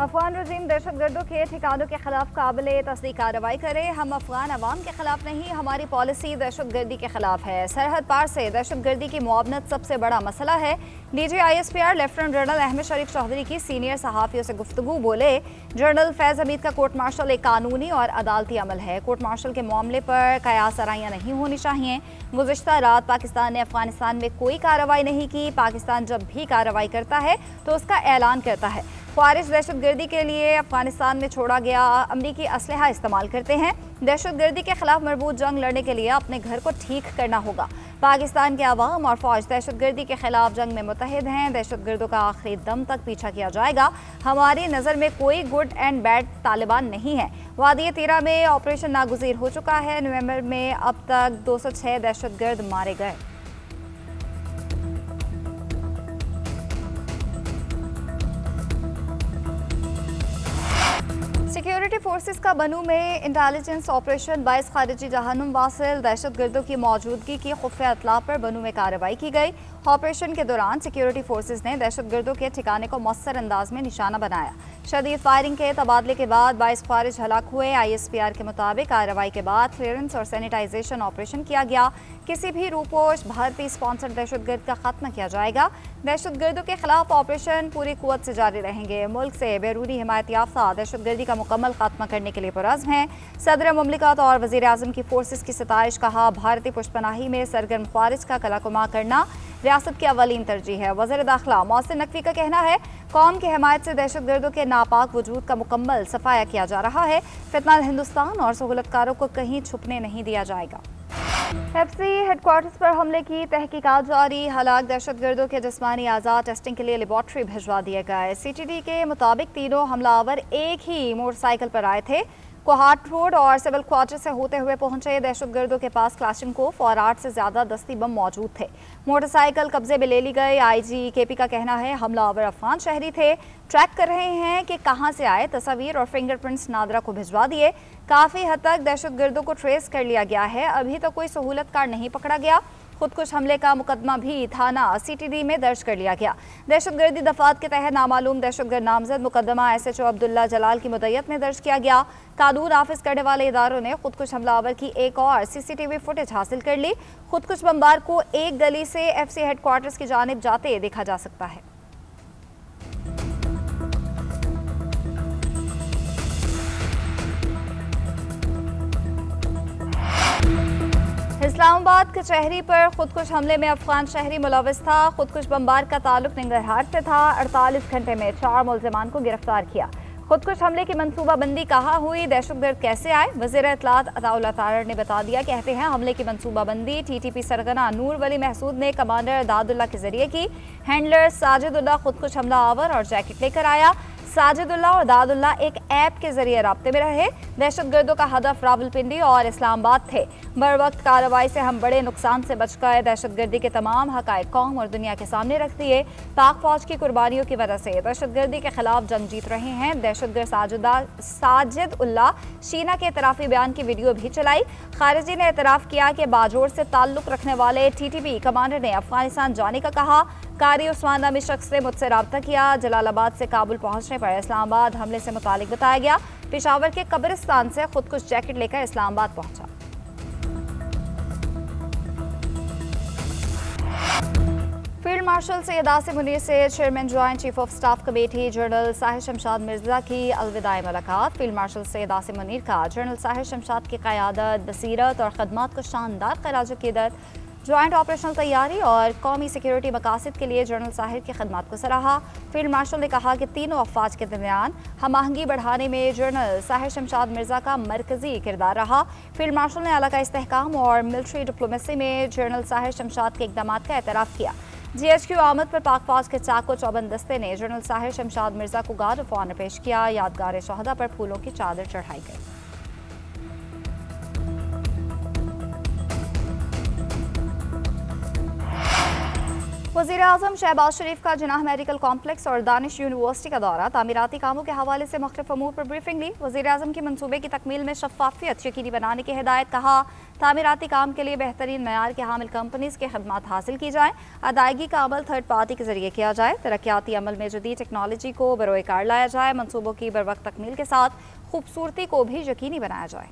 अफगान रजीम दहशतगर्दों के ठिकानों के खिलाफ काबिल तस्दीक कार्रवाई करे। हम अफगान अवाम के खिलाफ नहीं, हमारी पॉलिसी दहशतगर्दी के खिलाफ है। सरहद पार से दहशतगर्दी की मुआवनत सबसे बड़ा मसला है। DG-ISPR लेफ्टिनेंट जनरल अहमद शरीफ चौधरी की सीनियर सहाफ़ियों से गुफ्तगू। बोले, जनरल फैज़ हमीद का कोर्ट मार्शल एक कानूनी और अदालती अमल है। कोर्ट मार्शल के मामले पर कयास आराइयाँ नहीं होनी चाहिए। गुज़िश्ता रात पाकिस्तान ने अफगानिस्तान में कोई कार्रवाई नहीं की। पाकिस्तान जब भी कार्रवाई करता है तो उसका ऐलान करता है। ख्वारिज दहशतगर्दी के लिए अफगानिस्तान में छोड़ा गया अमरीकी असलहा इस्तेमाल करते हैं। दहशतगर्दी के खिलाफ मजबूत जंग लड़ने के लिए अपने घर को ठीक करना होगा। पाकिस्तान के अवाम और फौज दहशतगर्दी के खिलाफ जंग में मुतहिद हैं। दहशतगर्दों का आखिरी दम तक पीछा किया जाएगा। हमारी नज़र में कोई गुड एंड बैड तालिबान नहीं है। वादी तीरा में ऑपरेशन नागुज़ीर हो चुका है। नवंबर में अब तक 206 दहशतगर्द मारे गए। सिक्योरिटी फोर्सेस का बनू में इंटेलिजेंस ऑपरेशन 22 खारिजी जहानुम वासिल दहशतगर्दों की मौजूदगी की खुफिया इत्तला पर बनू में कार्रवाई की गई। ऑपरेशन के दौरान सिक्योरिटी फोर्सेस ने दहशतगर्दों के ठिकाने को मौसर अंदाज में निशाना बनाया। शदीद फायरिंग के तबादले के बाद 22 खारिज हलाक हुए। ISPR के मुताबिक कार्रवाई के बाद क्लियरेंस और सैनिटाइजेशन ऑपरेशन किया गया। किसी भी रूपोश भारतीय स्पॉन्सर्ड दहशतगर्द का खात्मा किया जाएगा। दहशतगर्दों के खिलाफ ऑपरेशन पूरी कुव्वत से जारी रहेंगे। मुल्क से बैरूनी हिमायत याफ्ता दहशतगर्दी का मुकम्मल खात्मा करने के लिए पुरज़्म है। सदर मुमलिकत और वज़ीर आज़म की फोर्सेस की सताइश। कहा, भारतीय पुष्पनाही में सरगर्म ख्वारिज का कलाकुमा करना रियासत की अवलीन तरजीह है। वज़ीर दाखिला मोहसिन नकवी का कहना है, कौम की हिमायत से दहशतगर्दों के नापाक वजूद का मुकम्मल सफाया किया जा रहा है। फितना हिंदुस्तान और सहूलतकारों को कहीं छुपने नहीं दिया जाएगा। FC हेडक्वार्टर्स पर हमले की तहकीकात जारी। हलाक दहशतगर्दों के जिस्मानी आज़ाद टेस्टिंग के लिए लेबॉर्ट्री भिजवा दिए गए। CTD के मुताबिक तीनों हमलावर एक ही मोटरसाइकिल पर आए थे। कोहाट रोड और सिविल क्वार्टर से होते हुए पहुंचे। दहशतगर्दों के पास क्लाशिनकोफ और 8 से ज्यादा दस्ती बम मौजूद थे। मोटरसाइकिल कब्जे में ले ली गई। IG KP का कहना है, हमलावर अफगान शहरी थे। ट्रैक कर रहे हैं कि कहां से आए। तस्वीर और फिंगरप्रिंट्स नादरा को भिजवा दिए। काफी हद तक दहशतगर्दों को ट्रेस कर लिया गया है। अभी तक कोई सहूलतकार नहीं पकड़ा गया। खुदकुश हमले का मुकदमा भी थाना CTD में दर्ज कर लिया गया। दहशतगर्दी दफात के तहत नामालूम दहशतगर्द नामजद मुकदमा SHO अब्दुल्ला जलाल की मुद्दत में दर्ज किया गया। कानून नाफिज करने वाले इदारों ने खुदकुश हमलावर की एक और CCTV फुटेज हासिल कर ली। खुदकुश बमबार को एक गली से FC हेडक्वार्टर्स की जानिब जाते देखा जा सकता है। इस्लामाबाद कचहरी पर खुदकुश हमले में अफगान शहरी मुलविस था। खुदकुश बमबार का ताल्लुक निंगरहाट से था। 48 घंटे में 4 मुल्जिमान को गिरफ्तार किया। खुदकुश हमले की मनसूबाबंदी कहाँ हुई, दहशतगर्द कैसे आए, वज़ीर इत्तलात अताउल्लाह तारड़ ने बता दिया। कहते हैं, हमले की मनसूबाबंदी TTP सरगना नूर वली महसूद ने कमांडर दादुल्ला के जरिए की। हैंडलर साजिदुल्ला खुदकुश हमला आवर और जैकेट लेकर आया। साजिदुल्ला और दादुल्ला एक ऐप के जरिए राब्ते में रहे। दहशतगर्दों का हदफ रावलपिंडी और इस्लामाबाद थे। बर वक्त कार्रवाई से हम बड़े नुकसान से बच गए। दहशतगर्दी के तमाम हकायक कौम और दुनिया के सामने रख दिए। पाक फौज की कुर्बानियों की वजह से दहशतगर्दी के खिलाफ जंग जीत रहे हैं। दहशतगर्द साजिदुल्ला शीना के एतराफ़ी बयान की वीडियो भी चलाई। खारिजी ने एतराफ़ किया कि बाजोड़ से ताल्लुक रखने वाले TTP कमांडर ने अफगानिस्तान जाने का कहा। कारी उस्मान नामी शख्स ने मुझसे रब्ता किया। जलालाबाद से काबुल पहुंचने पर इस्लामाबाद हमले से मुतालिक बताया गया। पेशावर के कब्रिस्तान से खुदकुश जैकेट लेकर इस्लामाबाद पहुंचा। फील्ड मार्शल सैयद आसिम मुनीर से chairman joint chief of staff committee general Sahir Shamshad Mirza की अलविदाई मुलाकात। फील्ड मार्शल सैयद आसिम मुनीर का जनरल साहिर शमशाद की क़यादत, बसीरत और खदमात को शानदार खराज अक़ीदत, ज्वाइंट ऑपरेशनल तैयारी और कौमी सिक्योरिटी मकासद के लिए जनरल साहिर की खदमात को सराहा। फील्ड मार्शल ने कहा कि तीनों अफवाज के दरमियान हम आहंगी बढ़ाने में जनरल साहिर शमशाद मिर्जा का मरकजी किरदार रहा। फील्ड मार्शल ने आला का इस्तेहकाम और मिलिट्री डिप्लोमेसी में जनरल साहिर शमशाद के इक़दाम का एतराफ़ किया। GHQ आमद पर पाक फौज के चाको चौबंद दस्ते ने जनरल साहिर शमशाद मिर्जा को गार्ड ऑफ ऑनर पेश किया। यादगार शहदा पर फूलों की चादर चढ़ाई गई। वज़ीर-ए-आज़म शहबाज शरीफ का जिनाह मेडिकल कॉम्प्लेक्स और दानिश यूनिवर्सिटी का दौरा, तामीराती कामों के हवाले से मुख्तलिफ अमूर पर ब्रीफिंग ली। वज़ीर-ए-आज़म के मनसूबे की तकमील में शफ़ाफ़ियत यकीनी बनाने की हिदायत। कहा, तामीराती काम के लिए बेहतरीन मयार के हामिल कंपनीज़ के खदमात हासिल की जाएँ, अदायगी का अमल थर्ड पार्टी के जरिए किया जाए, तरक्याती अमल में जदीद टेक्नोलॉजी को बरोए कार लाया जाए, मनसूबों की बर वक्त तकमील के साथ खूबसूरती को भी यकीनी बनाया जाए।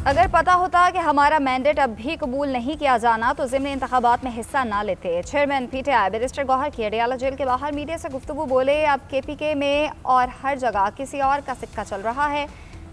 अगर पता होता कि हमारा मैंडेट अब भी कबूल नहीं किया जाना तो ज़िमनी इंतखाबात में हिस्सा ना लेते। चेयरमैन PTI बैरिस्टर गौहर की अडियाला जेल के बाहर मीडिया से गुफ्तगू बोले, अब KPK में और हर जगह किसी और का सिक्का चल रहा है।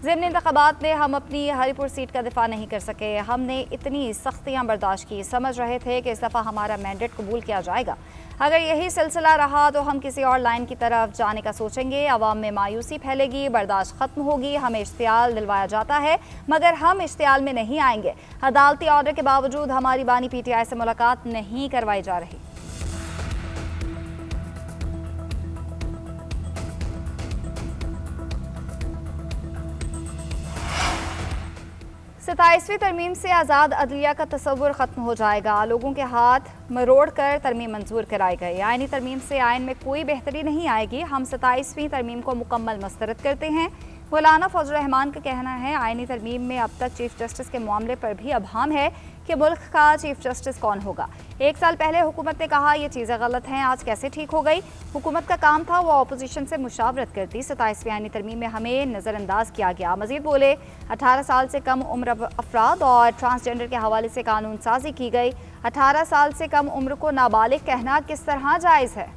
ज़िमनी इंतखाबात में हम अपनी हरीपुर सीट का दिफा नहीं कर सके, हमने इतनी सख्तियाँ बर्दाश्त की, समझ रहे थे कि इस दफ़ा हमारा मैंडेट कबूल किया जाएगा। अगर यही सिलसिला रहा तो हम किसी और लाइन की तरफ जाने का सोचेंगे, अवाम में मायूसी फैलेगी, बर्दाश्त खत्म होगी। हमें इश्तियाल दिलवाया जाता है मगर हम इश्तियाल में नहीं आएंगे। अदालती ऑर्डर के बावजूद हमारी बानी PTI से मुलाकात नहीं करवाई जा रही। 27वीं तरमीम से आज़ाद अदलिया का तस्वुर ख़त्म हो जाएगा। लोगों के हाथ मरोड़ कर तरमीम मंजूर कराई गई। आइनी तरमीम से आइन में कोई बेहतरी नहीं आएगी। हम 27वीं तरमीम को मुकम्मल मस्तरद करते हैं। मौलाना फौजुर रहमान का कहना है, आइनी तरमीम में अब तक चीफ जस्टिस के मामले पर भी अबहम है कि मुल्क का चीफ जस्टिस कौन होगा। 1 साल पहले हुकूमत ने कहा ये चीज़ें गलत हैं, आज कैसे ठीक हो गई। हुकूमत का काम था वो अपोजिशन से मुशावरत करती। 27वीं आइनी तरमीम में हमें नज़रअंदाज किया गया। मजीद बोले, 18 साल से कम उम्र अफराद और ट्रांसजेंडर के हवाले से कानून साजी की गई। 18 साल से कम उम्र को नाबालिग कहना किस तरह जायज़ है।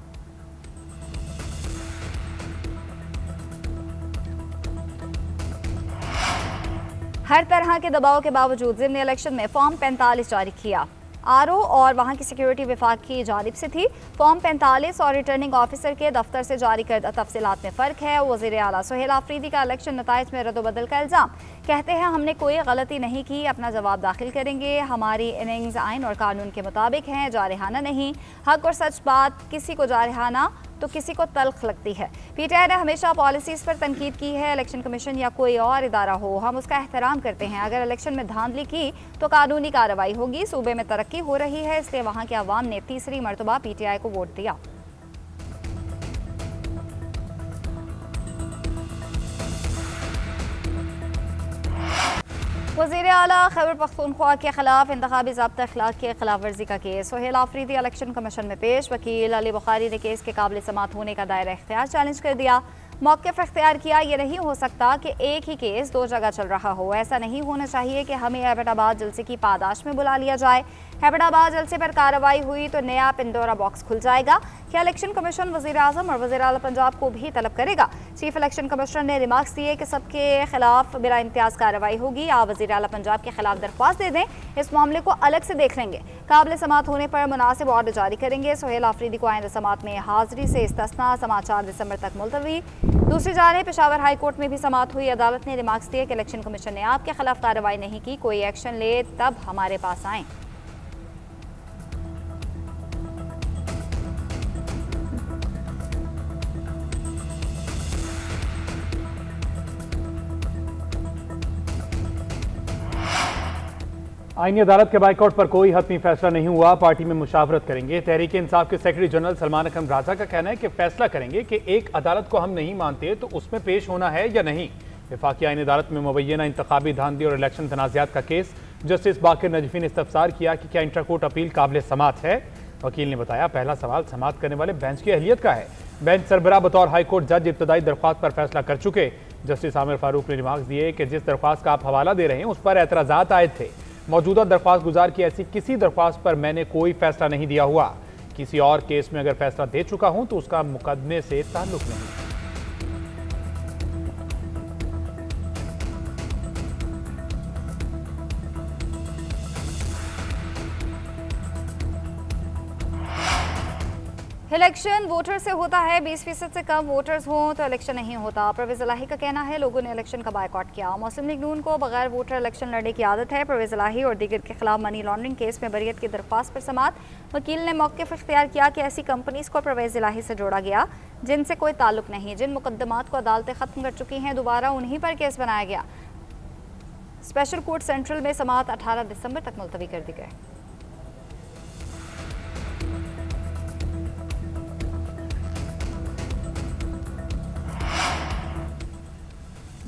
हर तरह के दबाव के बावजूद ज़िमनी इलेक्शन में फॉर्म 45 जारी किया। RO और वहाँ की सिक्योरिटी विभाग की जानिब से थी। फॉर्म 45 और रिटर्निंग ऑफिसर के दफ्तर से जारी करदा तफसीलात में फ़र्क है। वज़ीर आला सुहेल आफरीदी का इलेक्शन नताइज में रद्दोबदल का इल्ज़ाम। कहते हैं हमने कोई गलती नहीं की, अपना जवाब दाखिल करेंगे। हमारी इनिंग्स आइन और कानून के मुताबिक हैं, जारहाना नहीं। हक और सच बात किसी को जारहाना तो किसी को तल्ख लगती है। PTI ने हमेशा पॉलिसीज़ पर तनकीद की है। इलेक्शन कमीशन या कोई और इदारा हो, हम उसका एहतराम करते हैं। अगर इलेक्शन में धांधली की तो कानूनी कार्रवाई होगी। सूबे में तरक्की हो रही है, इसलिए वहाँ के अवाम ने तीसरी मरतबा PTI को वोट दिया। वज़ीर आला खैबर पख्तूनख्वा के खिलाफ इंतखाबी ज़ाब्ता अखलाक की खिलाफ वर्जी का केस। सुहेल आफरीदी इलेक्शन कमीशन में पेश। वकील अली बुखारी ने केस के काबिल समात होने का दायरा इख्तियार चैलेंज कर दिया। मौक़िफ़ इख्तियार किया, ये नहीं हो सकता कि एक ही केस 2 जगह चल रहा हो। ऐसा नहीं होना चाहिए कि हमें एबटाबाद जलसे की पादाश में बुला लिया जाए। एबटाबाद जलसे पर कार्रवाई हुई तो नया पिंडोरा बॉक्स खुल जाएगा। क्या इलेक्शन कमीशन वज़ीर आज़म और वज़ीर आला पंजाब को भी तलब करेगा? चीफ इलेक्शन कमिश्नर ने रिमार्क्स दिए कि सबके खिलाफ बिला इम्तियाज़ कार्रवाई होगी। आप वज़ीर आला पंजाब के खिलाफ दरख्वास्त दे दें, इस मामले को अलग से देख लेंगे। काबिल समात होने पर मुनासिब ऑर्डर जारी करेंगे। सुहेल आफरीदी को आइंदा समात में हाजिरी से इस्तिस्ना, समात 4 दिसंबर तक मुलतवी। दूसरी जानिब पेशावर हाई कोर्ट में भी समात हुई। अदालत ने रिमार्क्स दिए कि इलेक्शन कमीशन ने आपके खिलाफ कार्रवाई नहीं की, कोई एक्शन ले तब हमारे पास आएँ। आईनी अदालत के बाइकआउट पर कोई हतमी फैसला नहीं हुआ, पार्टी में मुशावरत करेंगे। तहरीक इंसाफ के सेक्रेटरी जनरल सलमान अकरम राजा का कहना है कि फैसला करेंगे कि एक अदालत को हम नहीं मानते तो उसमें पेश होना है या नहीं। वफाकी आईनी अदालत में मुबैना इंतखाबी धांधली और इलेक्शन तनाज़ात का केस। जस्टिस बाकिर नजफी ने इस्तफसार किया कि क्या इंटर कोर्ट अपील काबिल समात है। वकील ने बताया, पहला सवाल समात करने वाले बेंच की अहलियत का है। बेंच सरबराह बतौर हाई कोर्ट जज इब्तदाई दरख्वास्त पर फैसला कर चुके। जस्टिस आमिर फारूक ने रिमार्क्स दिए कि जिस दरख्वास्त का आप हवाला दे रहे हैं उस पर एतराज़ात आए थे। मौजूदा दरख्वास्त गुजार की ऐसी किसी दरख्वास्त पर मैंने कोई फैसला नहीं दिया हुआ। किसी और केस में अगर फैसला दे चुका हूं तो उसका मुकदमे से ताल्लुक नहीं। इलेक्शन वोटर से होता है, 20% से कम वोटर्स हों तो इलेक्शन नहीं होता। परवेज इलाही का कहना है लोगों ने इलेक्शन का बायकॉट किया। मुस्लिम लीग नून को बगैर वोटर इलेक्शन लड़ने की आदत है। परवेज इलाही और दीगर के खिलाफ मनी लॉन्ड्रिंग केस में बरियत की दरख्वास्त पर समाअत। वकील ने मौक़िफ़ इख्तियार किया कि ऐसी कंपनीज को परवेज इलाही से जोड़ा गया जिनसे कोई ताल्लुक नहीं, जिन मुकदमात को अदालतें ख़त्म कर चुकी हैं, दोबारा उन्हीं पर केस बनाया गया। स्पेशल कोर्ट सेंट्रल में समाअत 18 दिसंबर तक मुलतवी कर दी गई।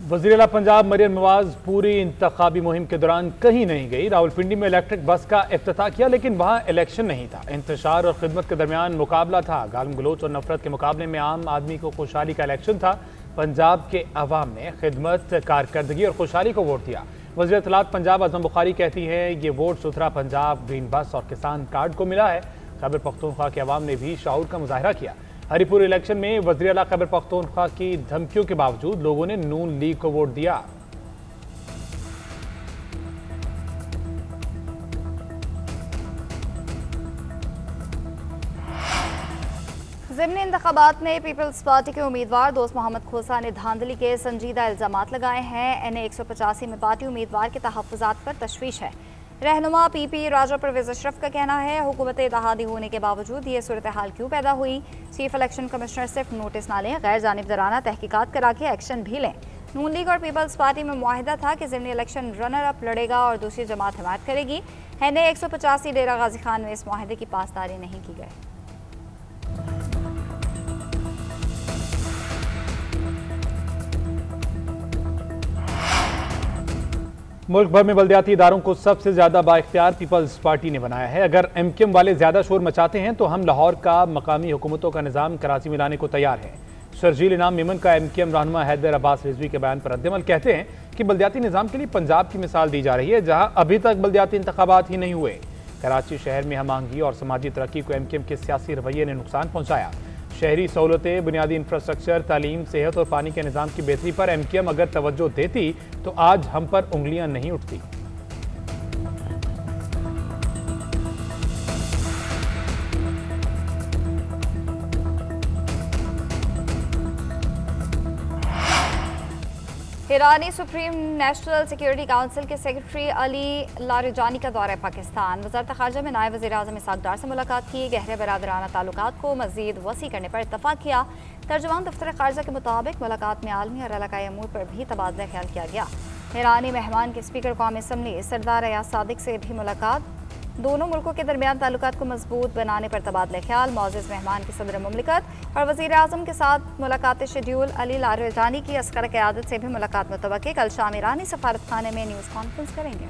वज़ीर-ए-आला पंजाब मरियम नवाज पूरी इंतखाबी मुहिम के दौरान कहीं नहीं गई। रावलपिंडी में इलेक्ट्रिक बस का इफ्तिताह किया, लेकिन वहाँ इलेक्शन नहीं था। इंतशार और खिदमत के दरमियान मुकाबला था। गालिम गलोच और नफरत के मुकाबले में आम आदमी को खुशहाली का इलेक्शन था। पंजाब के अवाम ने खिदमत, कारकर्दगी और खुशहाली को वोट दिया। वज़ीर इत्तलात पंजाब आज़म बुखारी कहती हैं ये वोट सुथरा पंजाब, ग्रीन बस और किसान कार्ड को मिला है। खैबर पख्तूनख्वा के अवाम ने भी शाऊर का मुजाहरा किया। हरिपुर इलेक्शन में वज़ीर-ए-आला खैबर पख्तूनख्वा की धमकियों के बावजूद लोगों ने नून लीग को वोट दिया। ज़िमनी इंतखाबात में पीपल्स पार्टी के उम्मीदवार दोस्त मोहम्मद खोसा ने धांधली के संजीदा इल्जामात लगाए हैं। NA 185 में पार्टी उम्मीदवार के तहफ़्फ़ुज़ात पर तशवीश है। रहनुमा PP राजा परवेज अशरफ का कहना है हुकूमत इत्तेहादी होने के बावजूद ये सूरत हाल क्यों पैदा हुई। चीफ इलेक्शन कमिश्नर सिर्फ नोटिस ना लें, गैर जानिबदाराना तहकीकात करा के एक्शन भी लें। नून लीग और पीपल्स पार्टी में मुआहिदा था कि ज़िमनी इलेक्शन रनर अप लड़ेगा और दूसरी जमात हिमायत करेगी। NA 185 डेरा गाजी खान में इस मुआहिदे की पासदारी नहीं की गई। मुल्क भर में बल्दियाती इदारों को सबसे ज्यादा बाइख्तियार पीपल्स पार्टी ने बनाया है। अगर MKM वाले ज्यादा शोर मचाते हैं तो हम लाहौर का मकामी हुकूमतों का निज़ाम कराची में लाने को तैयार हैं। शर्जील इनाम मेमन का MKM रहनुमा हैदर अब्बास रिजवी के बयान पर रद्दमल कहते हैं कि बल्दियाती निज़ाम के लिए पंजाब की मिसाल दी जा रही है, जहां अभी तक बल्दियाती इंतखाबात ही नहीं हुए। कराची शहर में हम आहंगी और समाजी तरक्की को MKM के सियासी रवैये ने नुकसान पहुंचाया। शहरी सहूलतें, बुनियादी इंफ्रास्ट्रक्चर, तालीम, सेहत और पानी के निज़ाम की बेहतरी पर MKM अगर तवज्जो देती तो आज हम पर उंगलियां नहीं उठती। ईरानी सुप्रीम नेशनल सिक्योरिटी काउंसिल के सेक्रेटरी अली लारिजानी का दौरा पाकिस्तान। वज़ारत ख़ारजा में नायब वज़ीर-ए-आज़म इसहाक़ डार से मुलाकात की। गहरे बरादराना ताल्लुकात को मज़ीद वसी करने पर इत्तफ़ाक़ किया। तर्जुमान दफ्तर ख़ारजा के मुताबिक मुलाकात में आलमी और इलाक़ाई अमूर पर भी तबादला ख्याल किया गया। ईरानी मेहमान के स्पीकर कौमी असम्बली सरदार अयाज सादिक से भी मुलाकात। दोनों मुल्कों के दरमियान ताल्लुकात को मजबूत बनाने पर तबादला ख्याल। मौजूद मेहमान की सदर मुमलिकत और वज़ीर-ए-आज़म के साथ मुलाकात शेड्यूल। अली लारिजानी की अस्कर क़यादत से भी मुलाकात मुतवक्किल। कल शाम ईरानी सफारत खाने में न्यूज़ कॉन्फ्रेंस करेंगे।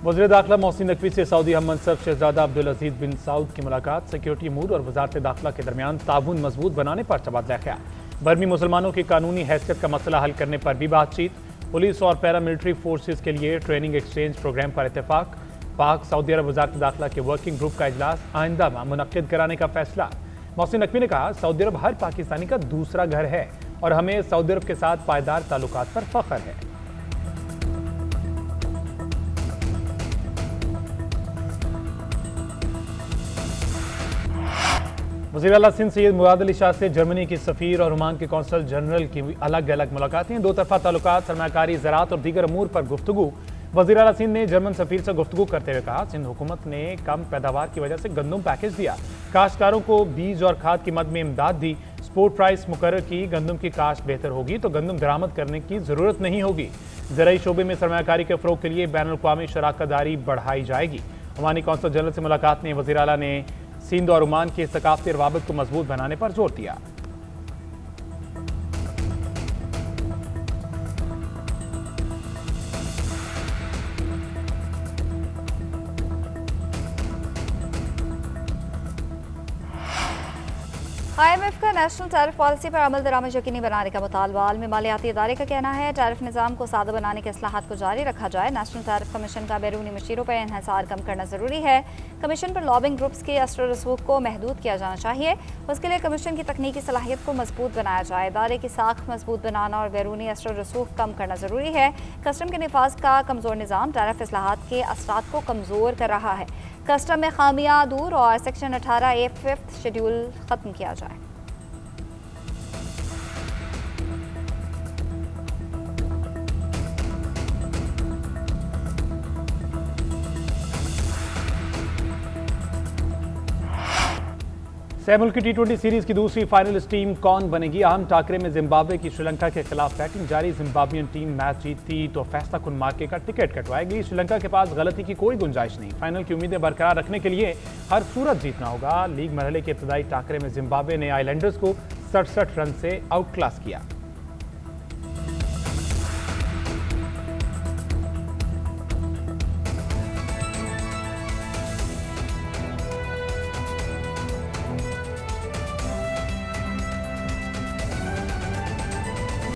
वज़ीर दाखिला मोहसिन नकवी से सऊदी हम मनसब शहजादा अब्दुल अजीज बिन सऊद की मुलाकात। सिक्योरिटी अमूर और वज़ारत दाखिला के दरमियान ताउन मजबूत बनाने पर तबादला ख्याल। बर्मी मुसलमानों की कानूनी हैसियत का मसला हल करने पर भी बातचीत। पुलिस और पैरामिलिट्री फोर्सेस के लिए ट्रेनिंग एक्सचेंज प्रोग्राम पर इत्तेफाक। पाक सऊदी अरब वज़ारत दाखिला के वर्किंग ग्रुप का इजलास आइंदा माह मुनक्किद कराने का फैसला। मोहसिन नकवी ने कहा सऊदी अरब हर पाकिस्तानी का दूसरा घर है और हमें सऊदी अरब के साथ पायदार ताल्लुकात पर फख्र है। वज़ीर-ए-आला सिंध सैयद मुराद अली शाह से जर्मनी की सफ़ीर और ओमान के कौंसल जनरल की अलग अलग मुलाकातें। दो तरफा ताल्लुकात, सरमाकारी, ज़राअत और दीगर अमूर पर गुफ्तगू। वज़ीर-ए-आला सिंध ने जर्मन सफ़ीर से गुफ्तगू करते हुए कहा सिंध हुकूमत ने कम पैदावार की वजह से गंदम पैकेज दिया, काश्तकारों को बीज और खाद की मद में इमदाद दी, स्पोर्ट प्राइस मुकर्रर की, गंदम की काश्त बेहतर होगी तो गंदम दरामद करने की ज़रूरत नहीं होगी। ज़राई शोबे में सरमाकारी के फ़रोग़ के लिए बैनुल-अक़वामी शराकतदारी बढ़ाई जाएगी। ओमानी कौंसल जनरल से मुलाकात में वज़ीर-ए-आला ने सिंध और ओमान के सकाफ़ती रवाबित को मजबूत बनाने पर जोर दिया। IMF का नेशनल टैरिफ पॉलिसी पर अमल दरामद यकीनी बनाने का मुतालबा। आलमी मालियाती इदारे का कहना है टैरिफ निज़ाम को सादा बनाने के इस्लाहात को जारी रखा जाए। नेशनल टैरिफ कमीशन का बैरूनी मशीरों पर इन्हिसार कम करना जरूरी है। कमीशन पर लॉबिंग ग्रुप्स के असर रसूख को महदूद किया जाना चाहिए। उसके लिए कमीशन की तकनीकी सलाहियत को मजबूत बनाया जाए। इदारे की साख मजबूत बनाना और बैरूनी असर रसूख कम करना जरूरी है। कस्टम के निफाज का कमजोर निज़ाम टैरिफ इस्लाहात के असरात को कमजोर कर रहा है। कस्टम में खामियां दूर और सेक्शन 18A 5th शेड्यूल खत्म किया जाए। सह मुल्की T20 सीरीज की दूसरी फाइनलिस्ट टीम कौन बनेगी? अहम टाकरे में जिम्बाब्वे की श्रीलंका के खिलाफ बैटिंग जारी। जिम्बाब्वियन टीम मैच जीतती तो फैसला कुन मार्के का टिकट कटवाएगी। श्रीलंका के पास गलती की कोई गुंजाइश नहीं। फाइनल की उम्मीदें बरकरार रखने के लिए हर सूरत जीतना होगा। लीग मरहले के इब्तदाई टाकरे में जिम्बाब्वे ने आइलैंडर्स को 67 रन से आउट क्लास किया।